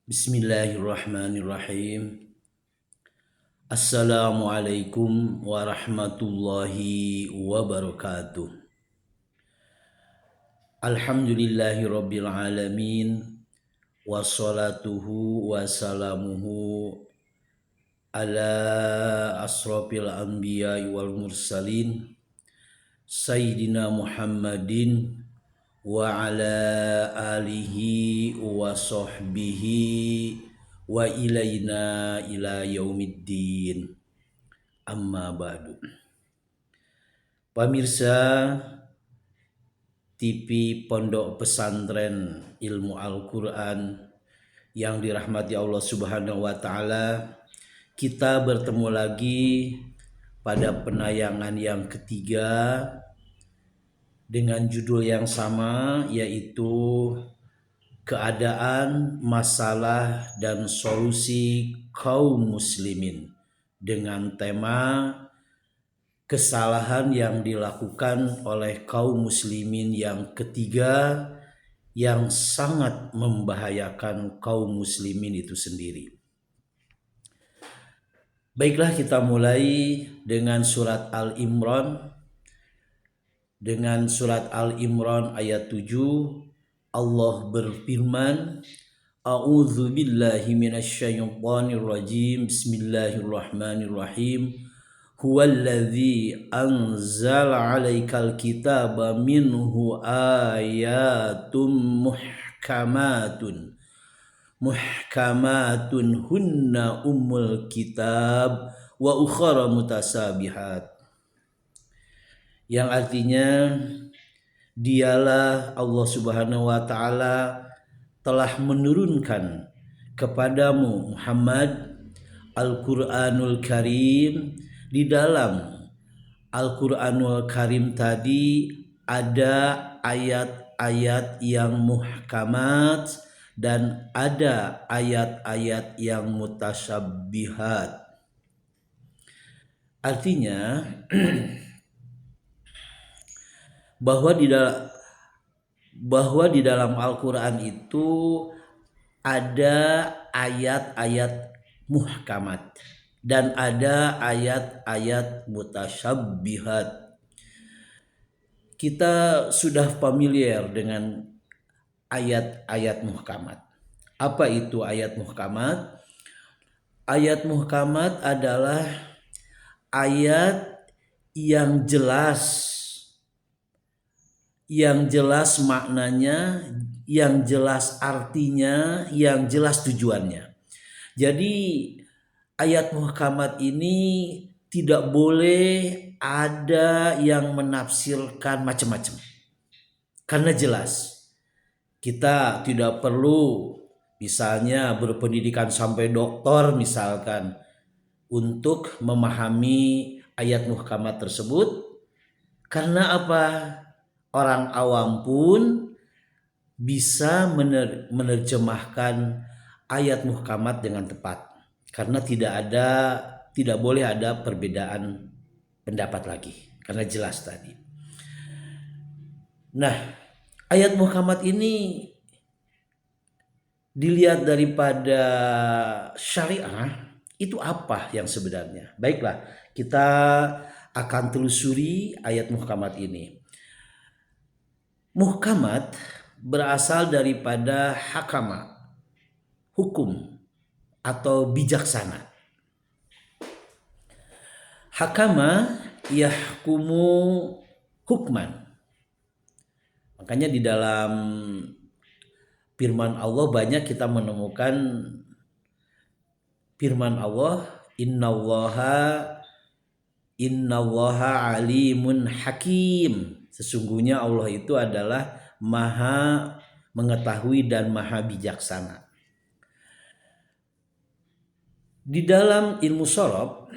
Bismillahirrahmanirrahim. Assalamualaikum warahmatullahi wabarakatuh. Alhamdulillahirabbil alamin wassalatuhu wassalamuhu ala asrofil anbiya'i wal mursalin Sayyidina Muhammadin wa ala alihi wa sahbihi wa ilaina ila yaumiddin, amma ba'du. Pemirsa TV Pondok Pesantren Ilmu Al-Quran yang dirahmati Allah Subhanahu wa Ta'ala, kita bertemu lagi pada penayangan yang ketiga dengan judul yang sama, yaitu keadaan, masalah, dan solusi kaum muslimin, dengan tema kesalahan yang dilakukan oleh kaum muslimin yang ketiga yang sangat membahayakan kaum muslimin itu sendiri. Baiklah, kita mulai dengan surat Al-Imran. Dengan surat Al-Imran ayat 7, Allah berfirman, A'udzu billahi minasyaitonir rajim. Bismillahirrahmanirrahim. Huwallazi anzala 'alaikal kitaba minhu ayatum muhkamatun hunna ummul kitab wa ukhra mutasabihat, yang artinya dialah Allah Subhanahu wa Ta'ala telah menurunkan kepadamu Muhammad Al-Quranul Karim. Di dalam Al-Quranul Karim tadi ada ayat-ayat yang muhkamat dan ada ayat-ayat yang mutasyabihat. Artinya bahwa di dalam Al-Quran itu ada ayat-ayat muhkamat dan ada ayat-ayat mutasyabbihat. Kita sudah familiar dengan ayat-ayat muhkamat. Apa itu ayat muhkamat? Ayat muhkamat adalah ayat yang jelas maknanya, yang jelas artinya, yang jelas tujuannya. Jadi ayat muhkamat ini tidak boleh ada yang menafsirkan macam-macam, karena jelas. Kita tidak perlu misalnya berpendidikan sampai doktor misalkan untuk memahami ayat muhkamat tersebut. Karena apa? Orang awam pun bisa menerjemahkan ayat muhkamat dengan tepat, karena tidak boleh ada perbedaan pendapat lagi, karena jelas tadi. Nah, ayat muhkamat ini dilihat daripada syariah itu apa yang sebenarnya. Baiklah, kita akan telusuri ayat muhkamat ini. Muhkamat berasal daripada hakama, hukum atau bijaksana. Hakama yahkumu hukman. Makanya di dalam firman Allah banyak kita menemukan firman Allah, Innallaha alimun hakim. Sesungguhnya Allah itu adalah maha mengetahui dan maha bijaksana. Di dalam ilmu shorof,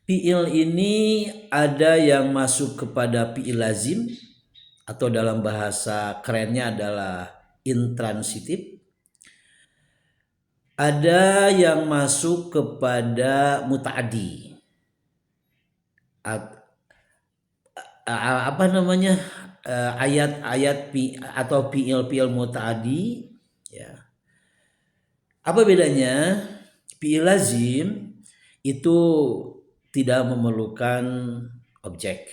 fi'il ini ada yang masuk kepada fi'il lazim, atau dalam bahasa kerennya adalah intransitif. Ada yang masuk kepada muta'addi. ayat-ayat atau fiil muta'addi, ya. Apa bedanya? Fiil lazim itu tidak memerlukan objek.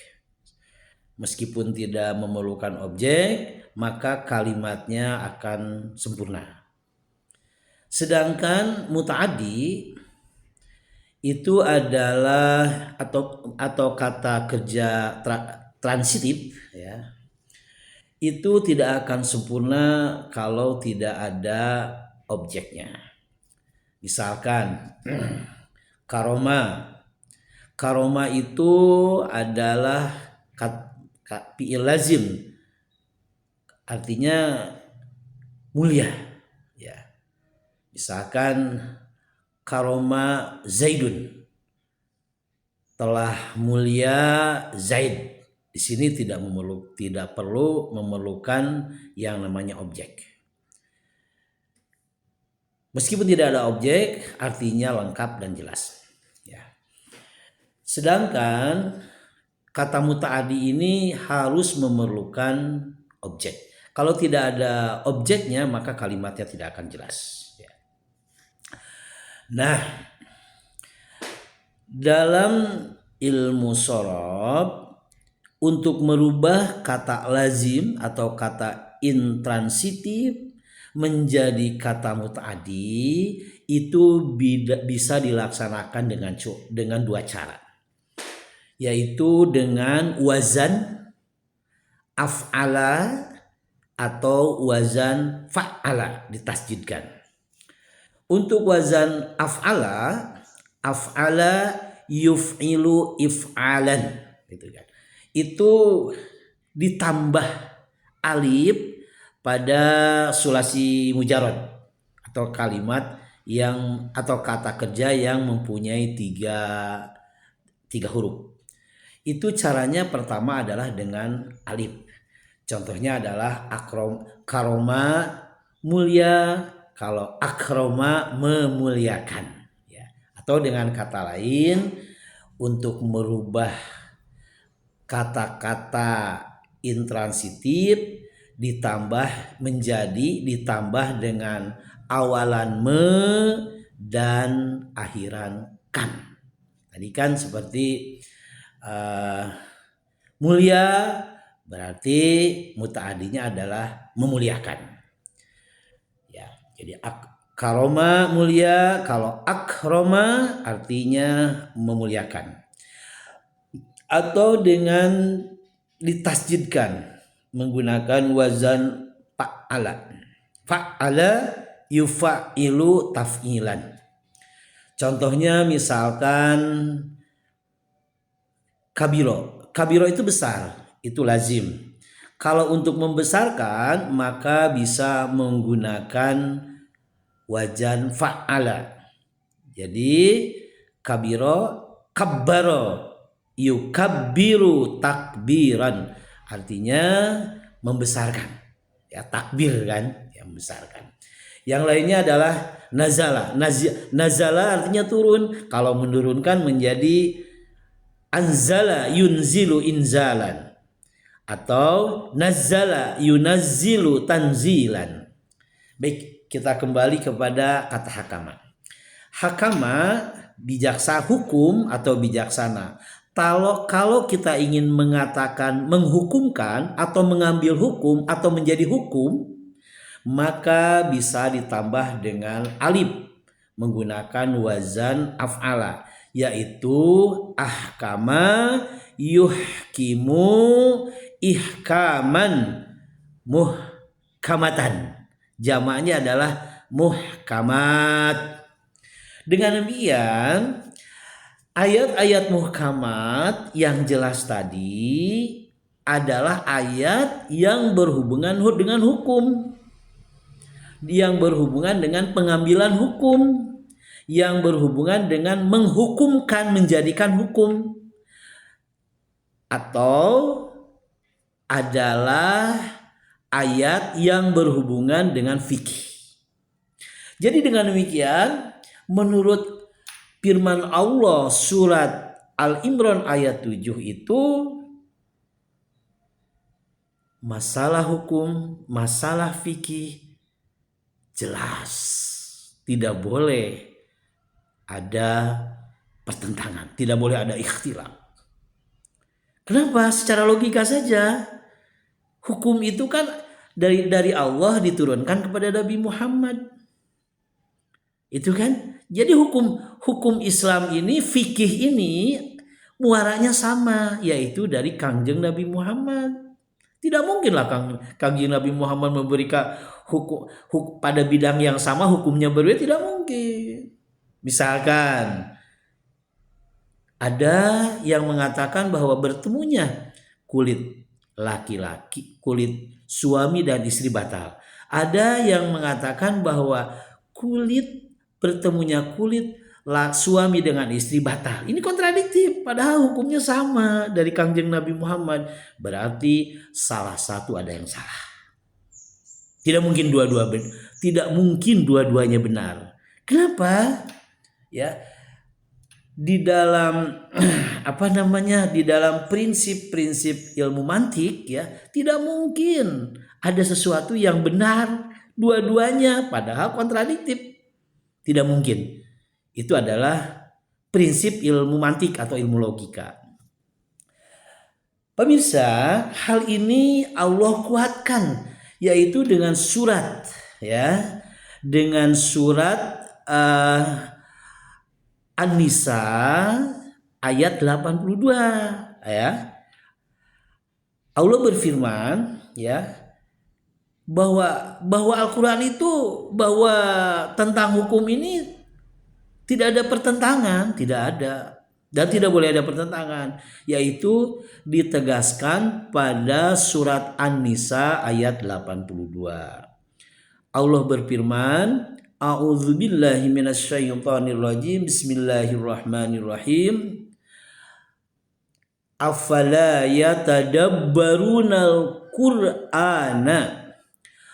Meskipun tidak memerlukan objek, maka kalimatnya akan sempurna. Sedangkan muta'addi itu adalah atau kata kerja transitif, ya. Itu tidak akan sempurna kalau tidak ada objeknya. Misalkan karoma. Karoma itu adalah fi'il lazim, artinya mulia, ya. Misalkan karoma Zaidun, telah mulia Zaid. Di sini tidak perlu memerlukan yang namanya objek. Meskipun tidak ada objek, artinya lengkap dan jelas, ya. Sedangkan kata muta'addi ini harus memerlukan objek. Kalau tidak ada objeknya, maka kalimatnya tidak akan jelas, ya. Nah, dalam ilmu shorof, untuk merubah kata lazim atau kata intransitif menjadi kata muta'addi itu bisa dilaksanakan dengan dua cara, yaitu dengan wazan af'ala atau wazan fa'ala ditasjidkan. Untuk wazan af'ala yuf'ilu if'alan, gitu kan. Itu ditambah alif pada sulasi mujarrad atau kalimat atau kata kerja yang mempunyai tiga huruf. Itu caranya pertama adalah dengan alif. Contohnya adalah karoma mulia, kalau akroma memuliakan, ya. Atau dengan kata lain, untuk merubah kata-kata intransitif ditambah dengan awalan me dan akhiran kan. Tadi kan seperti mulia, berarti muta'addinya adalah memuliakan, ya. Jadi karoma mulia, kalau akroma artinya memuliakan. Atau dengan ditasjidkan menggunakan wazan fa'ala. Fa'ala yufa'ilu taf'ilan. Contohnya misalkan kabiro. Kabiro itu besar, itu lazim. Kalau untuk membesarkan maka bisa menggunakan wazan fa'ala. Jadi kabiro, kabbaro, yukabbiru takbiran, artinya membesarkan, ya. Takbir kan, ya, membesarkan. Yang lainnya adalah nazala. Nazala artinya turun. Kalau menurunkan menjadi anzala yunzilu inzalan, atau nazala yunazzilu tanzilan. Baik, kita kembali kepada kata hakama. Hakama bijaksana, hukum atau bijaksana. Kalau kita ingin mengatakan menghukumkan atau mengambil hukum atau menjadi hukum, maka bisa ditambah dengan alif menggunakan wazan af'ala, yaitu ahkama yuhkimu ihkaman muhkamatan. Jamaknya adalah muhkamat. Dengan demikian, ayat-ayat muhkamat yang jelas tadi adalah ayat yang berhubungan dengan hukum, yang berhubungan dengan pengambilan hukum, yang berhubungan dengan menghukumkan, menjadikan hukum, atau adalah ayat yang berhubungan dengan fikih. Jadi dengan demikian, menurut firman Allah surat Al-Imran ayat 7 itu, masalah hukum, masalah fikih jelas. Tidak boleh ada pertentangan, tidak boleh ada ikhtilaf. Kenapa? Secara logika saja. Hukum itu kan dari Allah diturunkan kepada Nabi Muhammad. Itu kan? Jadi hukum Islam ini, fikih ini muaranya sama, yaitu dari Kangjeng Nabi Muhammad. Tidak mungkinlah Kangjeng Nabi Muhammad memberikan hukum pada bidang yang sama hukumnya berbeda, tidak mungkin. Misalkan ada yang mengatakan bahwa bertemunya kulit laki-laki, kulit suami dan istri batal. Ada yang mengatakan bahwa bertemunya kulit suami dengan istri batal. Ini kontradiktif, padahal hukumnya sama dari Kangjeng Nabi Muhammad. Berarti salah satu ada yang salah. Tidak mungkin dua-duanya benar. Kenapa? Ya, di dalam di dalam prinsip-prinsip ilmu mantik, ya, tidak mungkin ada sesuatu yang benar dua-duanya padahal kontradiktif. Tidak mungkin. Itu adalah prinsip ilmu mantik atau ilmu logika. Pemirsa, hal ini Allah kuatkan, yaitu dengan surat, ya, dengan surat An-Nisa ayat 82, ya. Allah berfirman, ya, bahwa Al-Qur'an itu, bahwa tentang hukum ini tidak ada pertentangan, tidak ada, dan tidak boleh ada pertentangan, yaitu ditegaskan pada surat An-Nisa ayat 82. Allah berfirman, A'udzubillahi minasyaitonirrajim. Bismillahirrahmanirrahim. Afala yatadabbarunal Qur'ana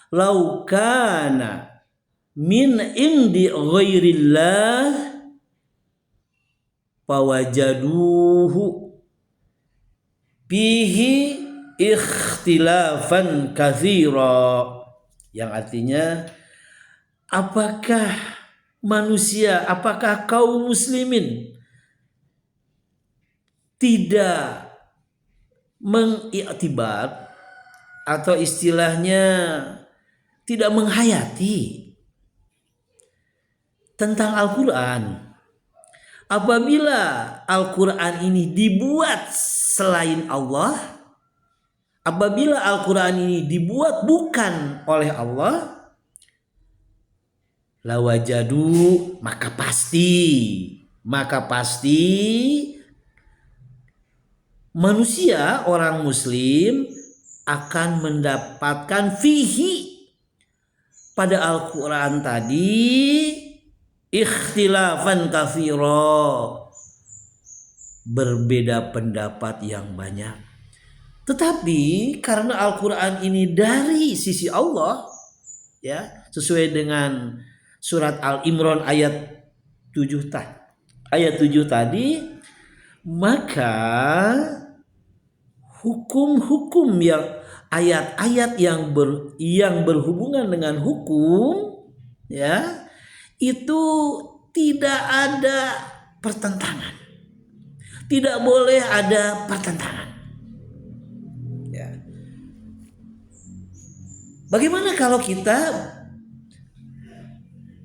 law kana min indi ghairillah fawajaduhu bihi ikhtilafan katsira. Yang artinya, apakah kaum muslimin tidak mengiktibar atau istilahnya tidak menghayati tentang Al-Quran? Apabila Al-Quran ini dibuat selain Allah, apabila Al-Quran ini dibuat bukan oleh Allah, lawajadu, maka pasti manusia, orang muslim akan mendapatkan fihi, pada Al-Quran tadi, ikhtilafan katsira, berbeda pendapat yang banyak. Tetapi karena Al-Quran ini dari sisi Allah, ya, sesuai dengan surat Al-Imran ayat 7 tadi, maka hukum-hukum yang ayat-ayat yang berhubungan dengan hukum, ya, itu tidak ada pertentangan. Tidak boleh ada pertentangan. Ya. Bagaimana kalau kita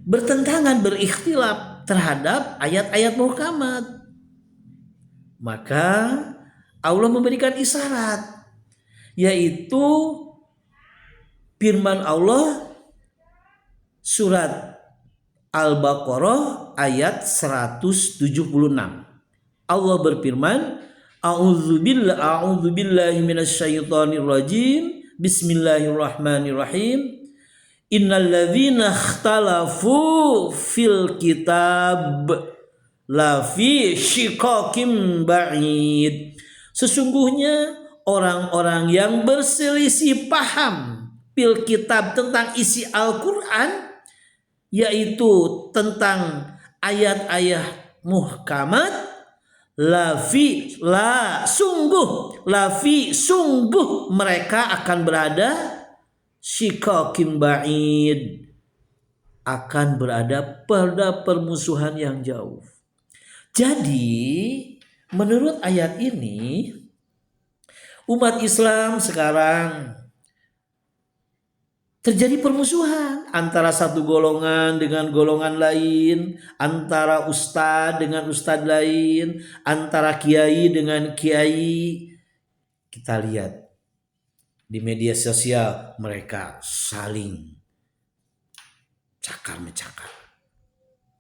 bertentangan, berikhtilaf terhadap ayat-ayat muhkamat? Maka Allah memberikan isyarat, yaitu firman Allah surat Al-Baqarah ayat 176. Allah berfirman, A'udzubillahi minasyaitonirrajim. Bismillahirrahmanirrahim. Innalladzina ikhtalafu fil kitab lafi syiqaqim ba'id. Sesungguhnya orang-orang yang berselisih paham fil kitab, tentang isi Al-Quran, yaitu tentang ayat-ayat muhkamat, sungguh mereka akan berada syikakim ba'id, akan berada pada permusuhan yang jauh. Jadi menurut ayat ini umat Islam sekarang terjadi permusuhan antara satu golongan dengan golongan lain, antara ustadz dengan ustadz lain, antara kiai dengan kiai. Kita lihat di media sosial mereka saling cakar-mencakar,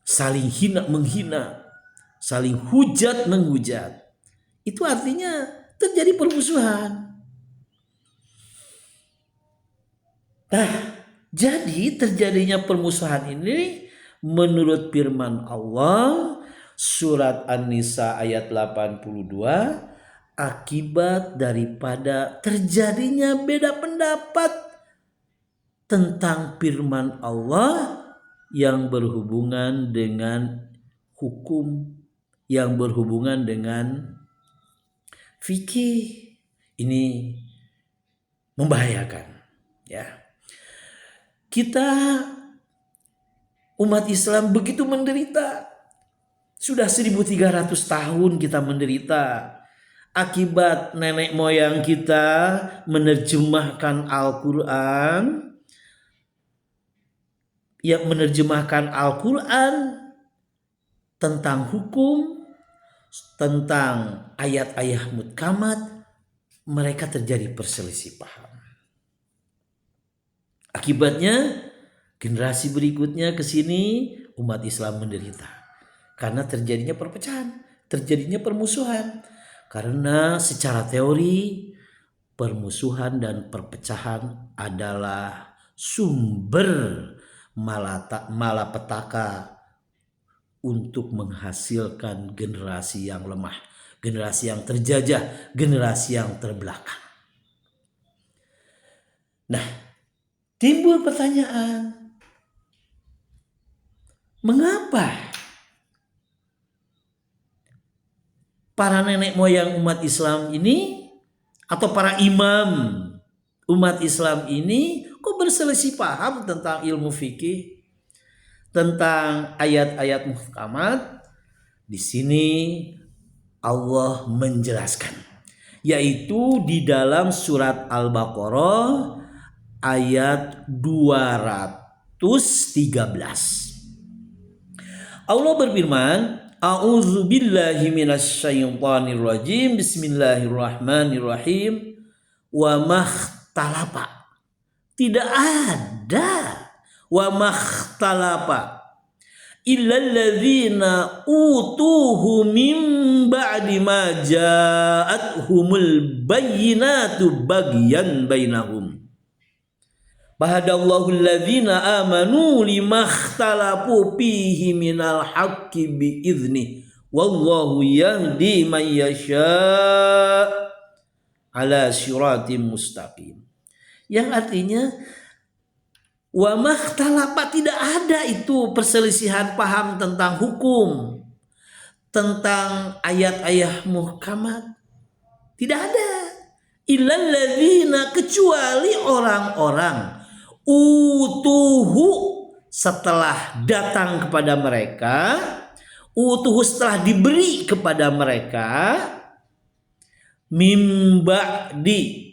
saling hina-menghina, saling hujat-menghujat. Itu artinya terjadi permusuhan. Nah, jadi terjadinya permusuhan ini menurut firman Allah surat An-Nisa ayat 82 akibat daripada terjadinya beda pendapat tentang firman Allah yang berhubungan dengan hukum, yang berhubungan dengan fikih. Ini membahayakan, ya. Kita umat Islam begitu menderita. Sudah 1300 tahun kita menderita akibat nenek moyang kita menerjemahkan Al-Quran, yang menerjemahkan Al-Quran tentang hukum, tentang ayat-ayat muhkamat, mereka terjadi perselisih paham. Akibatnya generasi berikutnya ke sini umat Islam menderita karena terjadinya perpecahan, terjadinya permusuhan. Karena secara teori permusuhan dan perpecahan adalah sumber malapetaka untuk menghasilkan generasi yang lemah, generasi yang terjajah, generasi yang terbelakang. Nah, timbul pertanyaan, mengapa para nenek moyang umat Islam ini atau para imam umat Islam ini kok berselisih paham tentang ilmu fikih, tentang ayat-ayat muhkamat? Di sini Allah menjelaskan, yaitu di dalam surat Al-Baqarah ayat 213. Allah berfirman, A'udzubillahi minasyaitonir rajim. Bismillahirrahmanirrahim. Wa makhtalafa. Tidak ada wa makhtalafa illal ladzina utuhu min ba'di ma ja'atuhumul bayyinatu bagyan bainahum. Bahadallahu alladzina amanu limakhtalafu fihi minal haqqi bi'idznih wallahu yahdi man yasha' ala siratim mustaqim. Yang artinya wa makhtalafa, tidak ada itu perselisihan paham tentang hukum, tentang ayat-ayat muhkamat. Tidak ada. Illal ladzina, kecuali orang-orang utuhu, setelah datang kepada mereka, utuhu setelah diberi kepada mereka, mimba'di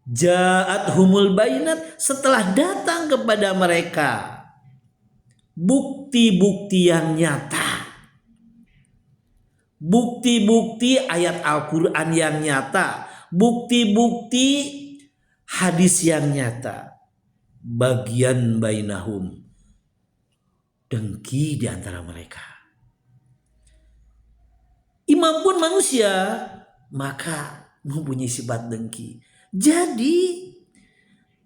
ja'athumul bayinat, setelah datang kepada mereka bukti-bukti yang nyata, bukti-bukti ayat Al-Quran yang nyata, bukti-bukti hadis yang nyata. Bagian bainahum, dengki di antara mereka. Imam pun manusia, maka mempunyai sifat dengki. Jadi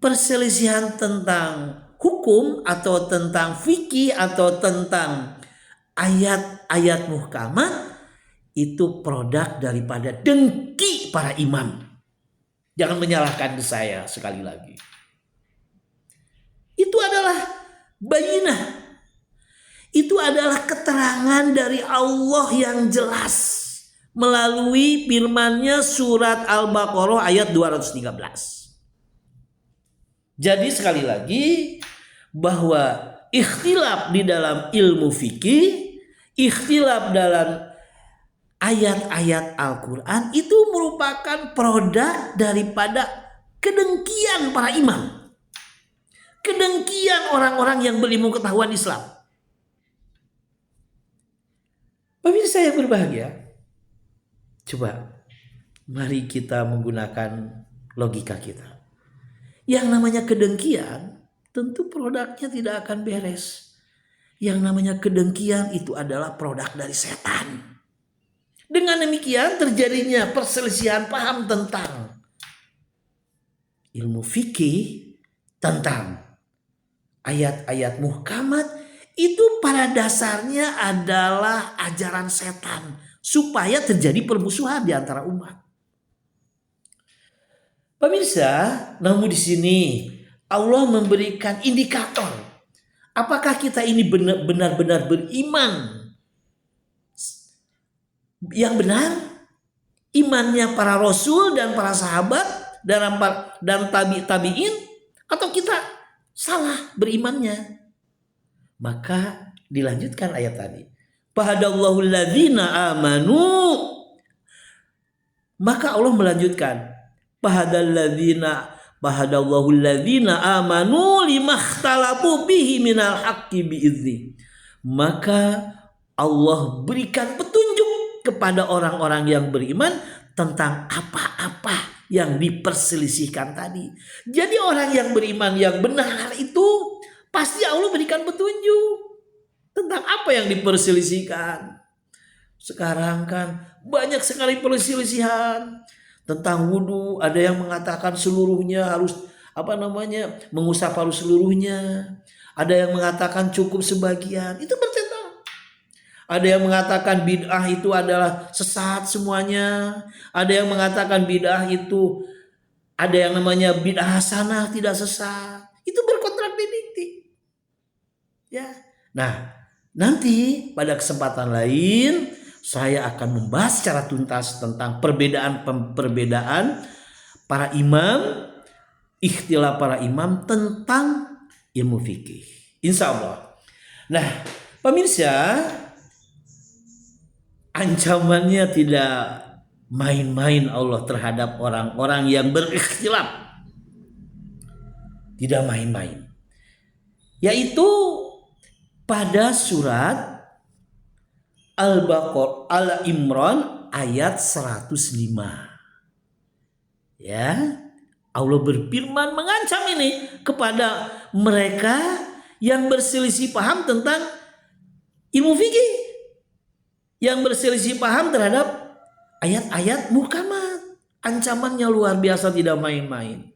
perselisihan tentang hukum atau tentang fikih atau tentang ayat-ayat muhkamat itu produk daripada dengki para imam. Jangan menyalahkan saya sekali lagi. Itu adalah bayinah. Itu adalah keterangan dari Allah yang jelas melalui firman-Nya surat Al-Baqarah ayat 213. Jadi sekali lagi bahwa ikhtilaf di dalam ilmu fikih, ikhtilaf dalam ayat-ayat Al-Quran itu merupakan produk daripada kedengkian para imam, kedengkian orang-orang yang berilmu pengetahuan Islam. Pemirsa yang berbahagia, coba mari kita menggunakan logika kita. Yang namanya kedengkian tentu produknya tidak akan beres. Yang namanya kedengkian itu adalah produk dari setan. Dengan demikian terjadinya perselisihan paham tentang ilmu fikih, tentang ayat-ayat muhkamat, itu pada dasarnya adalah ajaran setan supaya terjadi permusuhan di antara umat. Pemirsa, namun di sini Allah memberikan indikator apakah kita ini benar-benar beriman yang benar, imannya para rasul dan para sahabat dan tabi'in, atau kita salah berimannya. Maka dilanjutkan ayat tadi. Fahadallahu alladzina amanu. Maka Allah melanjutkan. Fahadallahu alladzina amanu limakhtalafu bihi minal haqqi bi'izni. Maka Allah berikan petunjuk kepada orang-orang yang beriman tentang apa-apa yang diperselisihkan tadi. Jadi orang yang beriman yang benar itu pasti Allah berikan petunjuk tentang apa yang diperselisihkan. Sekarang kan banyak sekali perselisihan tentang wudhu. Ada yang mengatakan seluruhnya harus mengusap harus seluruhnya. Ada yang mengatakan cukup sebagian. Itu bertentangan. Ada yang mengatakan bid'ah itu adalah sesat semuanya. Ada yang mengatakan bid'ah itu ada yang namanya bid'ah hasanah, tidak sesat. Itu berkontradiktif. Ya. Nah, nanti pada kesempatan lain saya akan membahas secara tuntas tentang perbedaan para imam, ikhtilaf para imam tentang ilmu fikih. Insya Allah. Nah, pemirsa, ancamannya tidak main-main Allah terhadap orang-orang yang berikhtilaf. Tidak main-main. Yaitu pada surat Al-Baqarah Al-Imran ayat 105. Ya, Allah berfirman mengancam ini kepada mereka yang berselisih paham tentang ilmu fikih, yang berselisih paham terhadap ayat-ayat muhkamat. Ancamannya luar biasa, tidak main-main.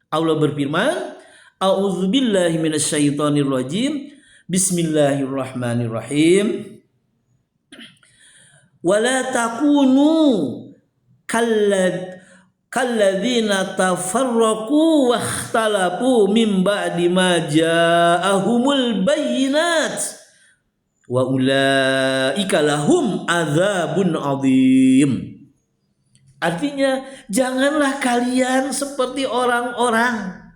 Allah berfirman, A'udzubillahi minasyaitonirrajim. Bismillahirrahmanirrahim. Wala takunu kalladzina tafarraqu wakhtalafu min ba'di ma ja'ahumul bayyinat wa ulaika lahum adzabun adzim. Artinya, janganlah kalian seperti orang-orang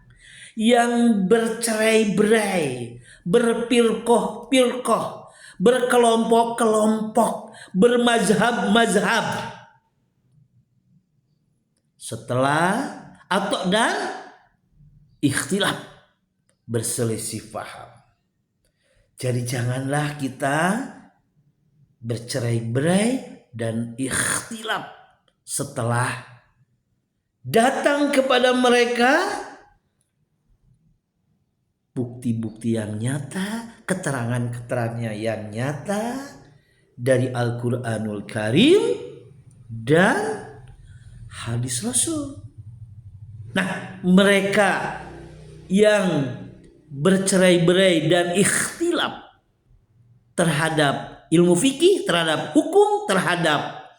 yang bercerai-berai, berpirkoh-pirkoh, berkelompok-kelompok, bermazhab-mazhab. Dan ikhtilaf, berselisih paham. Jadi janganlah kita bercerai-berai dan ikhtilaf setelah datang kepada mereka bukti-bukti yang nyata, keterangan-keterangannya yang nyata dari Al-Quranul Karim dan hadis Rasul. Nah, mereka yang bercerai-berai dan ikhtilaf terhadap ilmu fikih, terhadap hukum, terhadap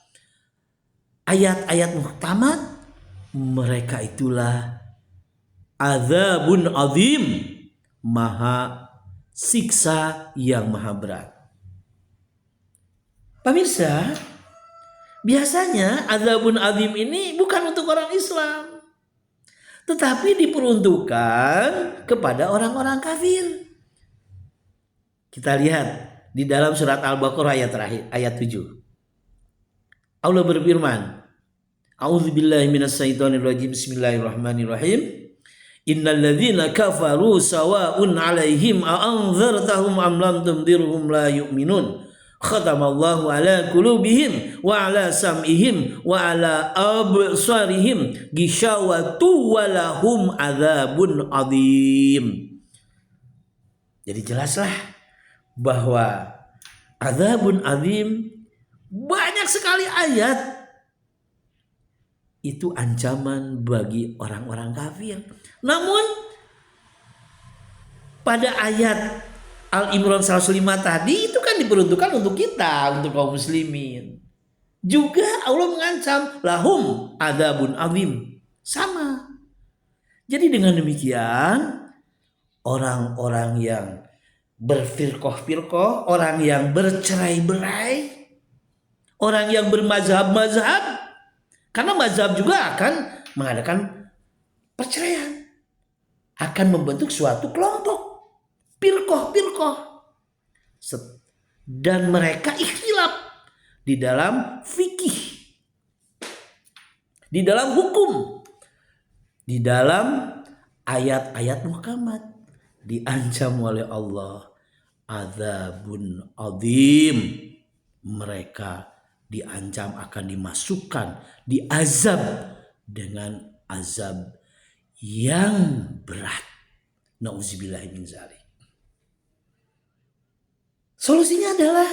ayat-ayat muhkamat, mereka itulah adzabun azim, maha siksa yang maha berat. Pemirsa, Biasanya azabun azim ini bukan untuk orang Islam, tetapi diperuntukkan kepada orang-orang kafir. Kita lihat di dalam surat Al-Baqarah ayat terakhir, ayat 7. Allah berfirman, A'udzubillahi minasyaitonirrajim. Bismillahirrahmanirrahim. Innal ladzina kafaru sawa'un 'alaihim a anzartahum am lam tundirhum la yu'minun. Khatamallahu ala qulubihim wa ala sam'ihim wa ala absarihim ghishawatu wa lahum adzabun adzim. Jadi jelaslah bahwa adzabun adzim, banyak sekali ayat itu ancaman bagi orang-orang kafir. Namun pada ayat Al-Imran 105 tadi itu kan diperuntukkan untuk kita, untuk kaum muslimin. Juga Allah mengancam lahum adzabun adzim. Sama. Jadi dengan demikian orang-orang yang berfirqah-firqah, orang yang bercerai-berai, orang yang bermazhab-mazhab, karena mazhab juga akan mengadakan perceraian, akan membentuk suatu kelompok firqah-firqah, dan mereka ikhtilaf di dalam fikih, di dalam hukum, di dalam ayat-ayat Muhammad. Diancam oleh Allah adzabun adzim. Mereka diancam akan dimasukkan, diazab dengan azab yang berat. Nauzubillahi min dzalik. Solusinya adalah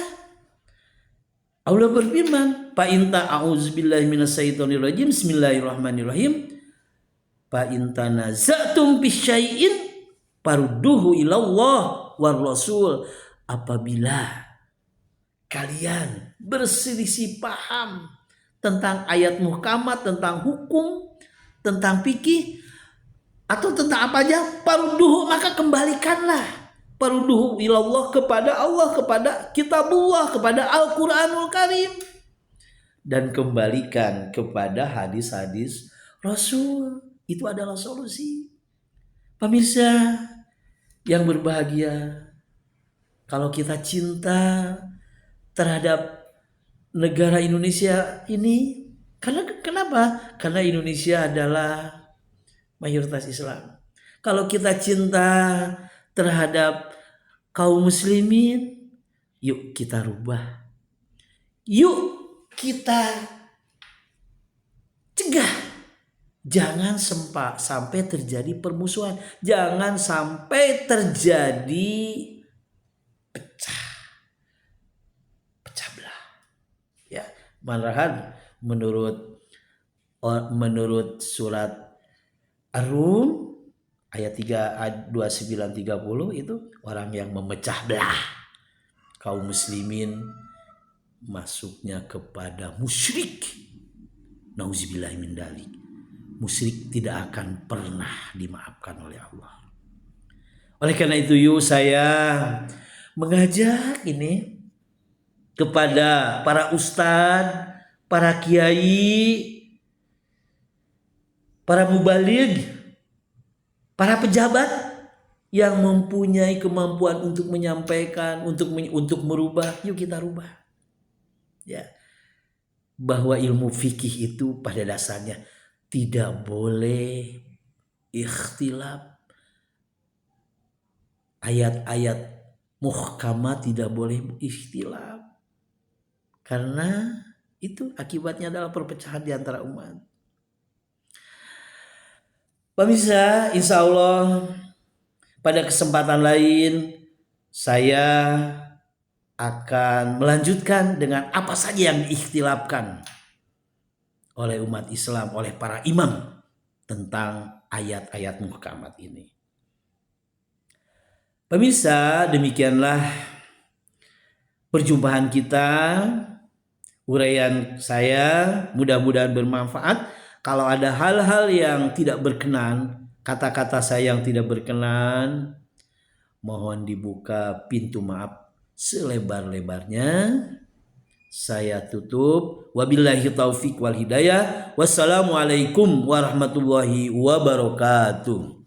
Allah berfirman, fa in ta'auzubillahi minasyaitonirrajim. Bismillahirrahmanirrahim. Fa in tanaza'tum bisyai'in farudduhu ilallah war rasul. Apabila kalian berselisih paham tentang ayat Muhammad, tentang hukum, tentang fikih, atau tentang apa aja, farudduhu, maka kembalikanlah. Farudduhu ilallah, kepada Allah, kepada kitabullah, kepada Al-Quranul Karim, dan kembalikan kepada hadis-hadis Rasul. Itu adalah solusi. Pemirsa yang berbahagia, kalau kita cinta terhadap negara Indonesia ini, karena kenapa? Karena Indonesia adalah mayoritas Islam. Kalau kita cinta terhadap kaum muslimin, yuk kita rubah. Yuk kita cegah. Jangan sampai terjadi permusuhan. Jangan sampai terjadi pecah belah. Ya, malahan menurut surat Ar-Rum ayat 29-30 itu orang yang memecah belah kaum muslimin masuknya kepada musyrik. Nauzubillahi min dzalik. Musyrik tidak akan pernah dimaafkan oleh Allah. Oleh karena itu yuk saya mengajak ini kepada para ustadz, para kiai, para mubaligh, para pejabat yang mempunyai kemampuan untuk menyampaikan, untuk merubah, yuk kita rubah. Ya. Bahwa ilmu fikih itu pada dasarnya tidak boleh ikhtilaf. Ayat-ayat muhkamat tidak boleh ikhtilaf. Karena itu akibatnya adalah perpecahan di antara umat. Pemirsa, insya Allah pada kesempatan lain saya akan melanjutkan dengan apa saja yang diikhtilafkan oleh umat Islam, oleh para imam tentang ayat-ayat muhkamat ini. Pemirsa, demikianlah perjumpaan kita, uraian saya, mudah-mudahan bermanfaat. Kalau ada hal-hal yang tidak berkenan, kata-kata saya yang tidak berkenan, mohon dibuka pintu maaf selebar-lebarnya. Saya tutup. Wabillahi taufik wal hidayah. Wassalamualaikum warahmatullahi wabarakatuh.